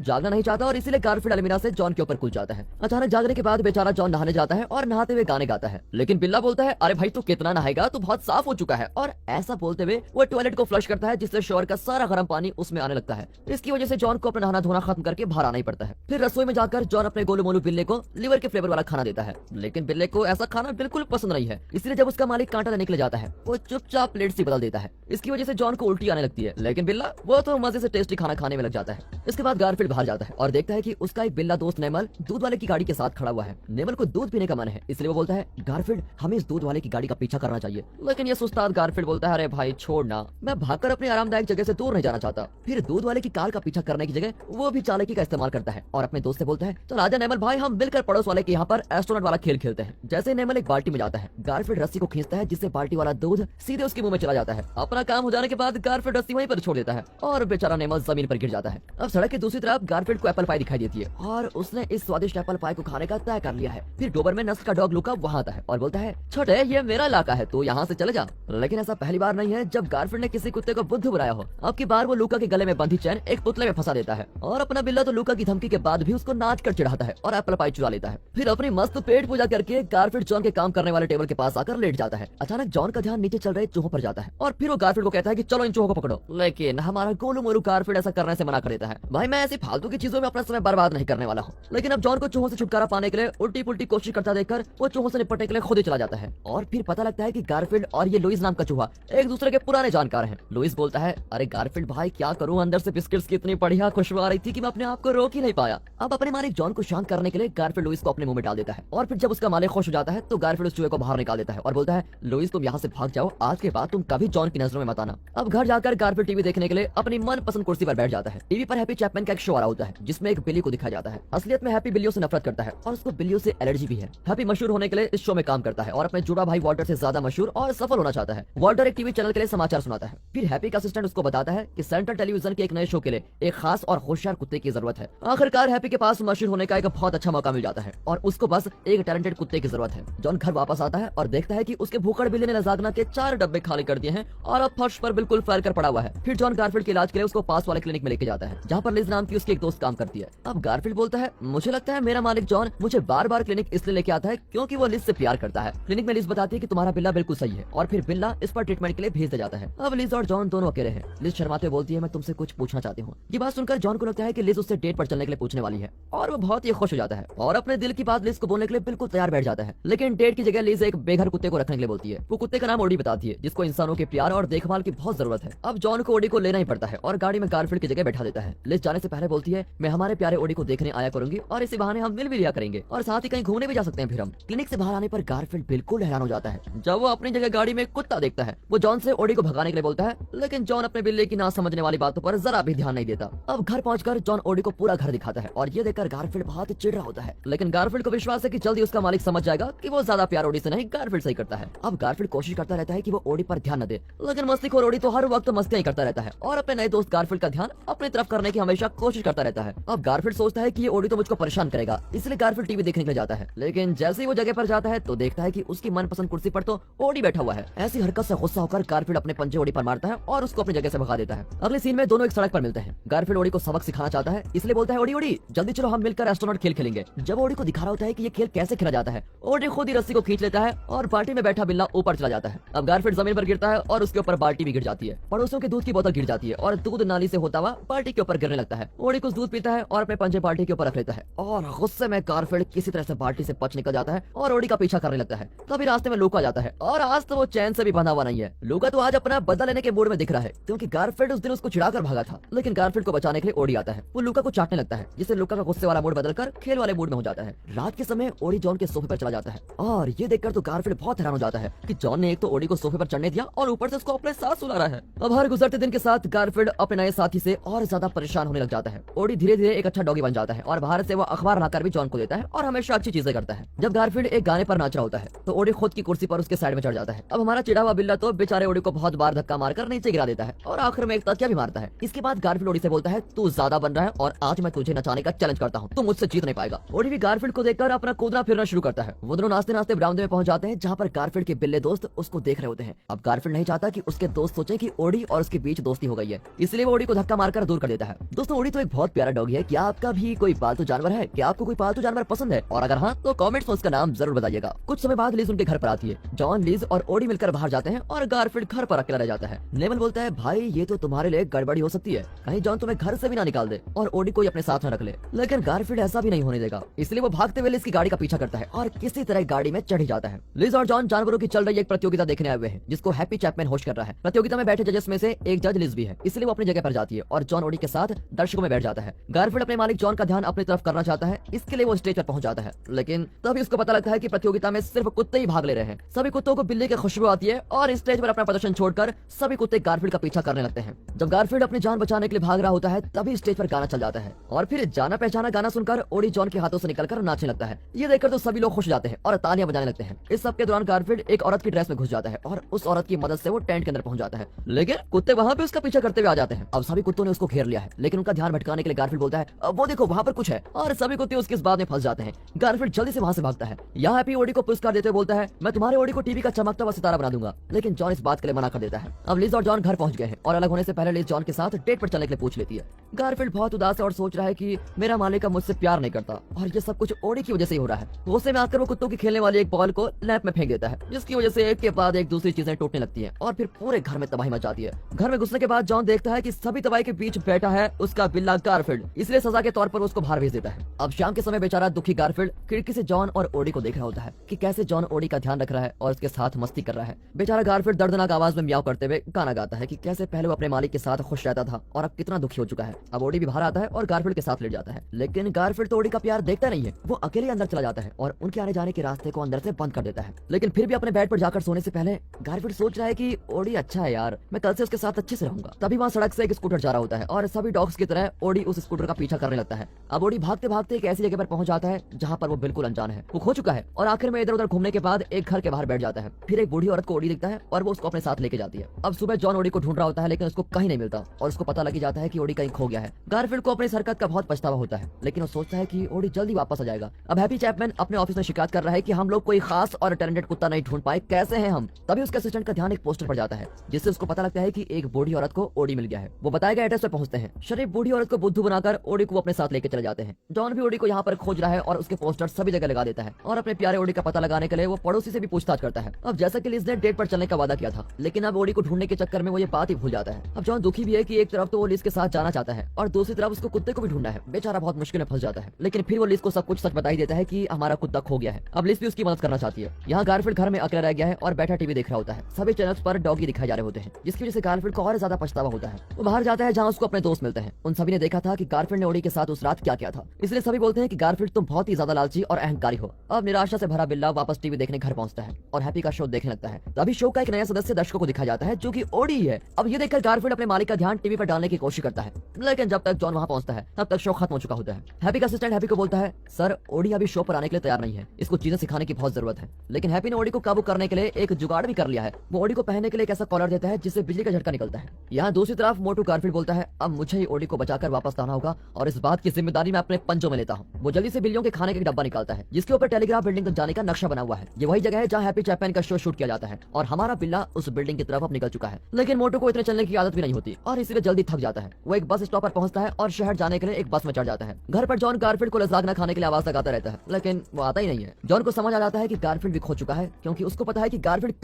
जागना नहीं चाहता और इसीलिए गारफील्ड अलमीरा से जॉन के ऊपर कूद जाता है। अचानक जागने के बाद बेचारा जॉन नहाने जाता है और नहाते हुए गाने गाता है, लेकिन बिल्ला बोलता है अरे भाई तू कितना नहाएगा, तू बहुत साफ हो चुका है। और ऐसा बोलते हुए वो टॉयलेट को फ्लश करता है, जिससे शॉवर का सारा गर्म पानी उसमें आने लगता है। इसकी वजह से जॉन को अपना नहाना धोना खत्म करके बाहर आना ही पड़ता है। फिर रसोई में जाकर जॉन अपने गोलू मोलू बिल्ले को लिवर के फ्लेवर वाला खाना देता है, लेकिन बिल्ले को ऐसा खाना बिल्कुल पसंद नहीं है। इसलिए जब उसका मालिक कांटा लेने के लिए जाता है वो चुपचाप प्लेट से बदल देता है। इसकी वजह से जॉन को उल्टी आने लगती है, लेकिन बिल्ला वो तो मजे से टेस्टी खाना खाने में लग जाता है। इसके बाद गारफील्ड बाहर जाता है और देखता है कि उसका एक बिल्ला दोस्त नेमल दूध वाले की गाड़ी के साथ खड़ा हुआ है। नेमल को दूध पीने का मन है, इसलिए वो बोलता है गारफील्ड हमें इस दूध वाले की गाड़ी का पीछा करना चाहिए। लेकिन ये सुस्ता गारफील्ड बोलता है अरे भाई छोड़ ना, मैं भागकर अपनी आरामदायक जगह से दूर नहीं जाना चाहता। फिर दूध वाले की कार का पीछा करने की जगह वो भी चालाकी का इस्तेमाल करता है और अपने दोस्त से बोलता है तो राजा नेमल भाई हम मिलकर पड़ोस वाले के यहाँ पर एस्ट्रोनॉट वाला खेल खेलते हैं। जैसे नेमल एक बाल्टी में जाता है, गारफील्ड रस्सी को खींचता है, जिससे बाल्टी वाला दूध सीधे उसके मुंह में चला जाता है। अपना काम हो जाने के बाद गारफील्ड रस्सी वहीं पर छोड़ देता है और बेचारा नेमल जमीन पर गिर जाता है। अब सड़क की दूसरी तरफ गारफील्ड को एप्पल पाई दिखाई देती है और उसने इस स्वादिष्ट एप्पल पाई को खाने का तय कर लिया है। फिर डोबरमैन नस्ल का डॉग लूका वहाँ आता है और बोलता है छोटे ये मेरा इलाका है, तो यहाँ से चले जा। लेकिन ऐसा पहली बार नहीं है जब गारफील्ड ने किसी कुत्ते को बुद्धू बनाया हो। अब की बार वो लूका के गले में बंधी चैन एक पुतले में फंसा देता है और अपना बिल्ला तो लूका की धमकी के बाद भी उसको नाच कर चिढ़ाता है और एप्पल पाई चुरा लेता है। फिर अपनी मस्त पेट पूजा करके गारफील्ड जॉन के काम करने वाले टेबल के पास आकर लेट जाता है। अचानक जॉन का ध्यान नीचे चल रहे चूहों पर जाता है और फिर वो गारफील्ड को कहता है कि चलो इन चूहों को पकड़ो, लेकिन हमारा गोलू मोलू गारफील्ड ऐसा करने से मना कर देता है। भाई मैं ऐसी फालतू की चीजों में अपना समय बर्बाद नहीं करने वाला हूँ। लेकिन अब जॉन को चूहों से छुटकारा पाने के लिए उल्टी पुल्टी कोशिश करता देखकर वो चूहों से निपटने के लिए खुद ही चला जाता है। और फिर पता लगता है कि गारफील्ड और ये लुइस नाम का चूहा एक दूसरे के पुराने जानकार हैं। लुइस बोलता है अरे गारफील्ड भाई क्या करूं, अंदर से बिस्किट्स की इतनी बढ़िया खुशबू आ रही थी कि मैं अपने आप को रोक ही नहीं पाया। अब अपने मालिक जॉन को शांत करने के लिए गारफील्ड लुइस को अपने मुंह में डाल देता है और फिर जब उसका मालिक खुश हो जाता है तो गारफील्ड उस चूहे को बाहर निकाल देता है और बोलता है लुइस तुम यहाँ से भाग जाओ, आज के बाद तुम कभी जॉन की नजरों में मत आना। अब घर जाकर गारफील्ड टीवी देखने के लिए अपनी मनपसंद कुर्सी पर बैठ जाता है। टीवी पर हैप्पी चैपमैन का एक शो आ रहा होता है जिसमें एक बिल्ली को दिखाया जाता है। असलियत में हैप्पी बिल्लियों से नफरत करता है और उसको बिल्लियों से एलर्जी भी है। हैप्पी मशहूर होने के लिए इस शो में काम करता है और अपने जुड़ा भाई वॉल्टर से ज्यादा मशहूर और सफल होना चाहता है। वॉल्टर एक टीवी चैनल के लिए समाचार सुनाता है। फिर हैप्पी का असिस्टेंट उसको बताता है कि सेंट्रल टेलीविजन के एक नए शो के लिए एक खास और होशियार कुत्ते की जरूरत है। आखिरकार हैप्पी के पास मशहूर होने का एक बहुत अच्छा मौका मिल जाता है और उसको बस एक टैलेंटेड कुत्ते की जरूरत है। जॉन घर वापस आता है और देखता है कि उसके भूखड़ बिल्ली ने लजागना के 4 डब्बे खाली कर दिए हैं और अब फर्श पर बिल्कुल फैल कर पड़ा हुआ है। फिर जॉन गारफील्ड के इलाज के लिए उसको पास वाले क्लिनिक में लेके जाता है जहाँ पर लिज नाम की उसकी एक दोस्त काम करती है। अब गारफील्ड बोलता है मुझे लगता है मेरा मालिक जॉन मुझे बार बार क्लिनिक इसलिए लेके आता है क्योंकि वो लिज से प्यार करता है। क्लिनिक में लिज बताती है कि तुम्हारा बिल्ला बिल्कुल सही है और फिर बिल्ला इस पर ट्रीटमेंट के लिए भेज दिया जाता है। अब लिज और जॉन दोनों अकेले हैं। लिज शर्माते बोलती है मैं तुमसे कुछ पूछना चाहती हूँ। ये बात सुनकर जॉन को लगता है कि लिज उससे डेट पर चलने के लिए पूछने वाली है और वो बहुत ही खुश हो जाता है और अपने दिल की बात लिज को बोलने के लिए बिल्कुल तैयार बैठ जाता है। लेकिन डेट की जगह लिज एक बेघर कुत्ते को रखने के लिए बोलती है। वो कुत्ते का नाम ओडी बताती है जिसको इंसानों के प्यार और देखभाल की बहुत जरूरत है। अब जॉन को ओडी को लेना ही पड़ता है और गाड़ी में गारफील्ड की जगह बैठा देता है। लिज जाने से पहले बोलती है मैं हमारे प्यारे ओडी को देखने आया करूंगी और इसी बहाने हम मिल भी लिया करेंगे और साथ ही कहीं घूमने भी जा सकते हैं। फिर हम क्लिनिक से बाहर आने पर गारफील्ड बिल्कुल हैरान हो जाता है जब वो अपनी जगह गाड़ी में कुत्ता देखता है। वो जॉन से ओडी को भगाने के लिए बोलता है लेकिन जॉन अपने बिल्ली की ना समझने वाली बातों पर जरा भी ध्यान नहीं देता। अब घर पहुंचकर जॉन ओडी को पूरा घर दिखाता है और ये देखकर गारफील्ड बहुत चिढ़ रहा होता है। लेकिन गारफील्ड को विश्वास है कि जल्दी उसका मालिक समझ जाएगा कि वो ज्यादा प्यार ओडी से नहीं गारफील्ड से करता है। अब गारफील्ड कोशिश करता रहता है कि वो ओडी पर ध्यान न दे, लेकिन मस्तीखोर ओडी तो हर वक्त मस्तियां ही करता रहता है और अपने नए दोस्त गारफील्ड का ध्यान अपनी तरफ करने की हमेशा कोशिश करता रहता है। अब गारफील्ड सोचता है कि ये ओडी तो मुझको परेशान करेगा, इसलिए गारफील्ड टीवी देखने के लिए जाता है। लेकिन जैसे ही वो जगह पर जाता है तो देखता है कि उसकी मनपसंद कुर्सी पर तो ओडी बैठा हुआ है। ऐसी हरकत से गुस्सा होकर गारफील्ड अपने पंजे ओडी पर मारता है और उसको अपनी जगह से भगा देता है। अगले सीन में दोनों एक सड़क पर मिलते हैं। गारफील्ड ओडी को सबक सिखाना चाहता है, इसलिए बोलता है ओडी ओडी जल्दी चलो हम मिलकर एस्ट्रोनॉट खेल खेलेंगे। जब ओडी को दिखा रहा होता है कि ये खेल कैसे खेला जाता है, ओडी खुद ही रस्सी को खींच लेता है और बाल्टी में बैठा बिल्ला ऊपर चला जाता है। अब गारफील्ड जमीन पर गिरता है और उसके ऊपर बाल्टी भी गिर जाती है। पड़ोसियों के दूध की बोतल गिर जाती है और दूध नाली से होता हुआ बाल्टी के ऊपर गिरने लगता है। ओडी कुछ दूध पीता है और अपने पंजे बाल्टी के ऊपर रख लेता है और गुस्से में गारफील्ड किसी तरह से बाल्टी से बच निकल जाता है और ओडी का पीछा करने लगता है। तभी रास्ते में लूका जाता है और आज तो वो चैन से भी बंधा हुआ नहीं है। लूका तो आज अपना बदला लेने के मूड में दिख रहा है क्योंकि गारफील्ड उस दिन उसको चिढ़ाकर भागा था। लेकिन गारफील्ड को बचाने के लिए ओडी आता है। वो लूका को चाटने लगता है जिससे लूका का गुस्से वाला मूड बदलकर खेल वाले मूड में हो जाता है। रात के समय ओडी जॉन के सोफे पर चला जाता है और ये देखकर तो गारफील्ड बहुत हैरान हो जाता है कि जॉन ने एक तो ओडी को सोफे पर चढ़ने दिया और ऊपर से उसको अपने साथ सुला रहा है। अब हर गुजरते दिन के साथ गारफील्ड अपने नए साथी से और ज्यादा परेशान होने लग जाता है। ओडी धीरे धीरे एक अच्छा डॉगी बन जाता है और बाहर से वो अखबार लाकर भी जॉन को देता है और हमेशा अच्छी चीजें करता है। जब गारफील्ड एक गाने पर नाच रहा होता है तो ओडी खुद की कुर्सी पर उसके साइड में चढ़ जाता है। अब हमारा चिढ़ा हुआ बिल्ला तो बेचारे ओडी को बहुत बार धक्का मारकर नीचे गिरा देता है और आखिर में एक तकिया भी मारता है। इसके बाद गारफील्ड ओडी से बोलता है तू ज्यादा बन रहा है और आज मैं तुझे नचाने का चैलेंज करता हूँ, तू मुझसे जीत नहीं पाएगा। ओडी भी गारफील्ड को देखकर अपना कूदना फिरना शुरू करता है। वो दोनों नाचते नाचते बरामदे में पहुंच जाते हैं जहाँ पर गारफील्ड के बिल्ले दोस्त उसको देख रहे होते हैं। अब गारफील्ड नहीं चाहता कि उसके दोस्त सोचे कि ओडी और उसके बीच दोस्ती हो गई है, इसलिए वो ओडी को धक्का मारकर दूर कर देता है। दोस्तों ओडी तो एक बहुत प्यारा डॉगी है। क्या आपका भी कोई पालतू जानवर है? क्या आपको कोई पालतू जानवर पसंद है? और अगर हाँ तो कमेंट्स में उसका नाम जरूर बताइएगा। कुछ समय बाद लिज उनके घर पर आती है। जॉन, लिज और ओडी मिलकर बाहर जाते हैं और गारफील्ड घर पर अकेला रह जाता है। नेमन बोलता है, भाई ये तो तुम्हारे लिए गड़बड़ी हो सकती है, कहीं जॉन तुम्हें घर से भी ना निकाल दे और ओडी को अपने साथ न रख ले। लेकिन गारफील्ड ऐसा भी नहीं होने देगा, इसलिए वो भागते हुए लिज की गाड़ी का पीछा करता है और किसी तरह गाड़ी में चढ़ जाता है। लिज और जॉन जानवरों की चल रही एक प्रतियोगिता देखने आए हुए हैं, जिसको हैप्पी चैपमैन होस्ट कर रहा है। प्रतियोगिता में बैठे जजेस में से एक जज लिज भी है, इसलिए वो अपनी जगह पर जाती है और जॉन ओडी के साथ दर्शकों में बैठ जाता है। गारफील्ड अपने मालिक जॉन का ध्यान अपनी तरफ करना चाहता है, इसके लिए वो स्टेज पर पहुंच जाता है। लेकिन तभी उसको पता लगता है कि प्रतियोगिता में सिर्फ कुत्ते ही भाग ले रहे हैं। सभी कुत्तों को बिल्ली की खुशबू आती है और स्टेज पर अपना प्रदर्शन छोड़कर सभी कुत्ते गारफील्ड का पीछा करने लगते हैं। जब गारफील्ड अपनी जान बचाने के लिए भाग रहा होता है, तभी स्टेज पर गाना चल जाता है और फिर जाना पहचाना गाना सुनकर ओडी जॉन के हाथों से निकलकर नाचने लगता है। ये देखकर तो सभी लोग खुश जाते हैं और तालियां बजाने लगते हैं। इस सब के दौरान गारफील्ड एक औरत की ड्रेस में घुस जाता है और उस औरत की मदद से वो टेंट के अंदर पहुंच जाता है। लेकिन कुत्ते वहां पे उसका पीछा करते हुए आ जाते हैं। अब सभी कुत्तों ने उसको घेर लिया है, लेकिन उनका ध्यान भटकाने के लिए गारफील्ड बोलता है, वो देखो वहां पर कुछ है, और सभी कुत्ते उसके इस बात में फंस जाते हैं। गारफील्ड जल्दी से वहां से भागता है। यहाँ हैप्पी ओडी को पुरस्कार देते हुए बोलता है, मैं तुम्हारे ओडी को टीवी का चमकता हुआ सितारा बना दूंगा। लेकिन जॉन इस बात के लिए मना कर देता है। अब लिज और जॉन घर पहुंच गए हैं और अलग होने से पहले लिज जॉन के साथ डेट पर चलने के लिए पूछ लेती है। गारफील्ड बहुत उदास है और सोच रहा है कि मेरा मालिक अब मुझसे प्यार नहीं करता और ये सब कुछ ओडी की वजह से ही हो रहा है। गुस्से में आकर वो कुत्तों की खेलने वाली एक बॉल को लैंप में फेंक देता है, जिसकी वजह से एक के बाद एक दूसरी चीजें टूटने लगती हैं और फिर पूरे घर में तबाही मच जाती है। घर में घुसने के बाद जॉन देखता है कि सभी तबाही के बीच बैठा है उसका बिल्ला गारफील्ड, इसलिए सजा के तौर पर उसको बाहर भेज देता है। अब शाम के समय बेचारा दुखी गारफील्ड खिड़की से जॉन और ओडी को देख रहा होता है कि कैसे जॉन ओडी का ध्यान रख रहा है और उसके साथ मस्ती कर रहा है। बेचारा गारफील्ड दर्दनाक आवाज में म्याऊं करते हुए गाना गाता है कि कैसे पहले वो अपने मालिक के साथ खुश रहता था और अब कितना दुखी हो चुका है। अब ओडी भी बाहर आता है और गारफील्ड के साथ लेट जाता है, लेकिन गारफील्ड तो ओडी का प्यार देखता नहीं है। वो अकेले अंदर चला जाता है और उनके आने जाने के रास्ते को अंदर से बंद कर देता है। लेकिन फिर भी अपने बेड पर जाकर सोने से पहले गारफील्ड सोच रहा है कि ओडी अच्छा है यार, मैं कल से उसके साथ अच्छे से रहूंगा। तभी वहाँ सड़क से एक स्कूटर जा रहा होता है और सभी डॉग्स की तरह ओडी उस स्कूटर का पीछा करने लगता है। अब ओडी भागते भागते एक ऐसी जगह पर पहुंच जाता है जहाँ पर वो बिल्कुल अनजान है। वो खो चुका है और आखिर में इधर उधर घूमने के बाद एक घर के बाहर बैठ जाता है। फिर एक बूढ़ी औरत को ओडी दिखता है और वो उसको अपने साथ लेके जाती है। अब सुबह जॉन ओडी को ढूंढ रहा होता है, लेकिन उसको कहीं नहीं मिलता और उसको पता लगी जाता है कि ओडी कहीं खो गया है। गारफील्ड को अपनी इस हरकत का बहुत पछतावा होता है, लेकिन वो सोचता है कि ओडी जल्दी वापस आ जाएगा। अब हैप्पी चैपमैन अपने ऑफिस में शिकायत कर रहा है कि हम लोग कोई खास और टैलेंटेड कुत्ता नहीं ढूंढ पाए, कैसे हैं हम। तभी उसके असिस्टेंट का ध्यान एक पोस्टर पर जाता है, जिससे उसको पता लगता है कि एक बूढ़ी औरत को ओडी मिल गया है। वो बताए गए एड्रेस पर पहुंचते हैं। शरीफ बूढ़ी औरत को बुद्धू बनाकर ओडी को अपने साथ लेकर चले जाते हैं। जॉन भी ओडी को यहाँ पर खोज रहा है और उसके पोस्टर सभी जगह लगा देता है और अपने प्यारे ओडी का पता लगाने के लिए वो पड़ोसी से भी पूछताछ करता है। अब जैसा कि लिज ने डेट पर चलने का वादा किया था, लेकिन अब ओडी को ढूंढने के चक्कर में वो ये बात ही भूल जाता है। अब जॉन दुखी भी है कि एक तरफ तो वो लिज के साथ जाना चाहता है और दूसरी तरफ उसको कुत्ते को भी ढूंढना है। बेचारा बहुत मुश्किल में फंस जाता है, लेकिन फिर वो लिज को सब कुछ सच बता ही देता है कि हमारा कुत्ता खो गया है। अब लिज भी उसकी मदद करना चाहती है। यहाँ गारफील्ड घर में अकेला रह गया है और बैठा टीवी देख रहा होता है। सभी चैनल्स पर डॉगी दिखाए जा रहे होते हैं, जिसकी वजह से गारफील्ड को और ज्यादा पछतावा होता है। वो बाहर जाता है जहाँ उसको अपने दोस्त मिलते हैं। उन सभी ने देखा था कि गारफील्ड ने ओडी के साथ उस रात क्या किया था, इसलिए सभी बोलते हैं कि गारफील्ड तुम बहुत ही ज्यादा लालची और अहंकारी हो। अब निराशा से भरा बिल्ला वापस टीवी देखने घर पहुंचता है और हैप्पी का शो देखने लगता है। तभी शो का एक नया सदस्य दर्शकों को दिखाया जाता है, जो कि ओडी है। अब ये देखकर गारफील्ड अपने मालिक का ध्यान टीवी पर डालने की कोशिश करता है, लेकिन जब तक जॉन वहाँ पहुंचता है तब तक शो खत्म हो चुका होता है। हैप्पी का असिस्टेंट हैप्पी को बोलता है, सर ओडी अभी शो पर आने के लिए तैयार नहीं है, इसको चीजें सिखाने की बहुत जरूरत है। लेकिन हैप्पी ने ओडी को काबू करने के लिए एक जुगाड़ भी कर लिया है। वो ओडी को पहनने के लिए एक ऐसा कॉलर देता है जिससे बिजली का झटका निकलता है। यहाँ दूसरी तरफ मोटू गारफील्ड बोलता है, अब मुझे ही ओडी को बचाकर वापस लाना होगा और इस बात की जिम्मेदारी मैं अपने पंजों में लेता हूँ। वो जल्दी से बिल्लियों के खाने का एक डब्बा निकालता है, जिसके ऊपर टेलीग्राफ बिल्डिंग तक जाने का नक्शा बना हुआ है। ये वही जगह है जहाँ हैप्पी चैपमैन का शो शूट किया जाता है और हमारा बिल्ला उस बिल्डिंग की तरफ अब निकल चुका है। लेकिन मोटू को इतने चलने की आदत भी नहीं होती और इसलिए जल्दी थक जाता है। वो एक बस स्टॉप पर पहुंचता है और शहर जाने के लिए एक बस में चढ़ जाता है। घर पर जॉन गारफील्ड को लजागना खाने के लिए आवाज लगाता रहता है, लेकिन वो आता ही नहीं है। जॉन को समझ आ जाता है कि गारफील्ड भी खो चुका है, क्योंकि उसको पता है कि गारफील्ड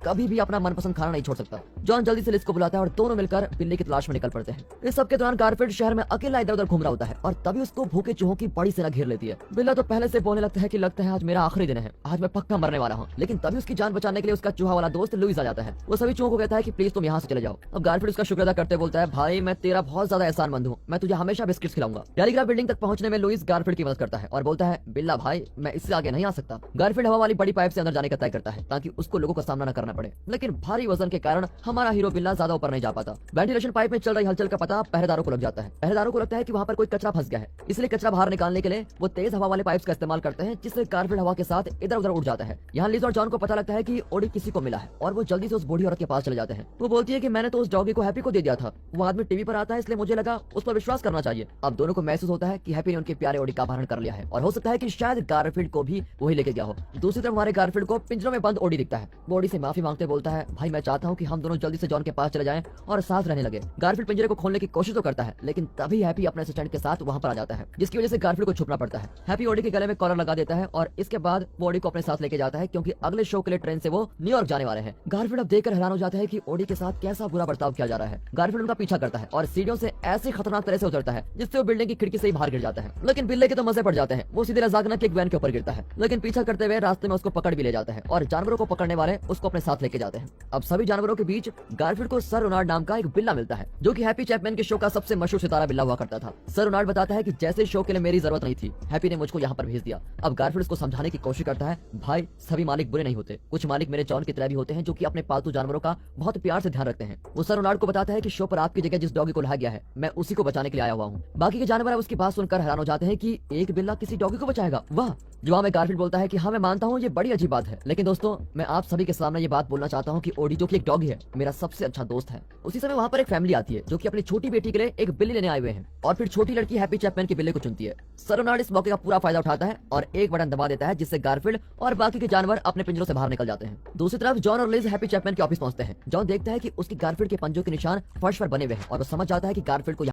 कभी भी अपना मनपसंद खाना नहीं छोड़ सकता। जॉन जल्दी से लिज को बुलाता है और दोनों मिलकर बिल्ली की तलाश में निकल पड़ते हैं। इस सब के दौरान गारफील्ड शहर में अकेला इधर उधर घूम रहा होता है और तभी उसको भूखे चूहों की बड़ी सेना घेर लेती है। बिल्ला तो पहले से बोलने लगता है कि लगता है आज मेरा आखिरी दिन है, आज मैं पक्का मरने वाला हूँ। लेकिन तभी उसकी जान बचाने के लिए उसका चूहा वाला दोस्त लुइस आ जाता है। वो सभी चूहों को कहता है कि प्लीज तुम यहाँ से चले जाओ। अब गारफील्ड उसका शुक्र अदा करते बोलता है, भाई मैं तेरा बहुत ज्यादा एहसानमंद हूँ, मैं तुझे हमेशा बिस्किट्स खिलाऊंगा। टेलीग्राफ बिल्डिंग तक पहुंचने में लुइस गारफील्ड की मदद करता है और बोलता है, बिल्ला भाई मैं इससे आगे नहीं आ सकता। गारफील्ड हवा वाली बड़ी पाइप से अंदर जाने का तय करता है ताकि उसको लोगों का सामना न करना पड़े, लेकिन भारी वजन के कारण हमारा हीरो बिल्ला ज्यादा ऊपर नहीं जा पाता। वेंटिलेशन पाइप में चल रही हलचल का पता पहरेदारों को लग जाता है। पहरेदारों को लगता है कि वहाँ पर कोई कचरा फंस गया है, इसलिए कचरा बाहर निकालने के लिए वो तेज हवा वाले पाइप्स का इस्तेमाल करते हैं, जिससे गारफील्ड हवा के साथ इधर उधर उड़ जाता है। यहाँ लिज और जॉन को पता लगता है कि ओडी किसी को मिला है और वो जल्दी से उस बूढ़ी औरत के पास चले जाते हैं। वो बोलती है कि मैंने तो उस डॉगी को हैप्पी को दे दिया था, वो आदमी टीवी पर आता है इसलिए मुझे लगा था उस पर विश्वास करना चाहिए। अब दोनों को महसूस होता है कि हैप्पी ने उनके प्यारे ओडी का अपहरण कर लिया है और हो सकता है कि शायद गारफील्ड को भी वही लेके गया हो। दूसरी तरफ हमारे गारफील्ड को पिंजरों में बंद ओडी दिखता है। वो ओडी से माफी मांगते बोलता है, भाई मैं चाहता हूँ कि हम दोनों जल्दी से जॉन के पास चले जाएं और साथ रहने लगे। गारफील्ड पिंजरे को खोलने की कोशिश तो करता है, लेकिन तभी हैप्पी अपने असिस्टेंट के साथ वहां पर आ जाता है, जिसकी वजह से गारफील्ड को छुपना पड़ता है। हैप्पी ओडी के गले में कॉलर लगा देता है और इसके बाद वो ओडी को अपने साथ लेके जाता है, क्योंकि अगले शो के लिए ट्रेन से वो न्यूयॉर्क जाने वाले हैं। गारफील्ड अब देखकर हैरान हो जाता है कि ओडी के साथ कैसा बुरा बर्ताव किया जा रहा है। गारफील्ड उनका पीछा करता है और सीढ़ियों से ऐसे खतरनाक तरह से उतरता है जिससे वो बिल्डिंग की खिड़की से ही बाहर गिर जाता है। लेकिन बिल्ले के तो मजे पड़ जाते हैं, वो सीधे रजाकना की एक वैन के ऊपर गिरता है, लेकिन पीछा करते हुए रास्ते में उसको पकड़ भी ले जाता है और जानवरों को पकड़ने वाले उसको अपने साथ लेके जाते हैं। अब सभी जानवरों के बीच गारफील्ड को सर रोनाल्ड नाम का एक बिल्ला मिलता है, जो कि हैप्पी चैपमैन के शो का सबसे मशहूर सितारा बिल्ला हुआ करता था। सर रोनाल्ड बताता है कि जैसे शो के लिए मेरी जरूरत नहीं थी, हैप्पी ने मुझको यहाँ पर भेज दिया। अब गारफील्ड उसको समझाने की कोशिश करता है, भाई सभी मालिक बुरे नहीं होते, कुछ मालिक मेरे जॉन की तरह भी होते हैं जो कि अपने पालतू जानवरों का बहुत प्यार से ध्यान रखते हैं। वो सर रोनाल्ड को बताता है कि शो पर आपकी जगह जिस डॉगी को लाया गया है, मैं उसी को बचाने के लिए आया हुआ हूँ। बाकी के जानवर उसकी बात सुनकर हैरान हो जाते हैं कि एक बिल्ला किसी डॉगी को बचाएगा, वाह। जवाब में गारफील्ड बोलता है कि हाँ मैं मानता हूँ ये बड़ी अजीब बात है, लेकिन दोस्तों मैं आप सभी के सामने ये बात बोलना चाहता हूँ कि ओडी जो कि एक डॉगी है, मेरा सबसे अच्छा दोस्त है। उसी समय वहाँ पर एक फैमिली आती है जो कि अपनी छोटी बेटी के लिए एक बिल्ली लेने आए हुए हैं और फिर छोटी लड़की हैप्पी चैपमैन के बिल्ले को चुनती है। सर रोनाल्ड इस मौके का पूरा फायदा उठाता है और एक बटन दबा देता है, जिससे गारफील्ड और बाकी के जानवर अपने पिंजरों से बाहर निकल जाते हैं। दूसरी तरफ जॉन और लिज हैप्पी चैपमैन के ऑफिस पहुंचते हैं। जॉन देखता है कि उसकी गारफील्ड के पंजों के निशान फर्श पर बने हुए हैं और वो समझ जाता है कि गारफील्ड को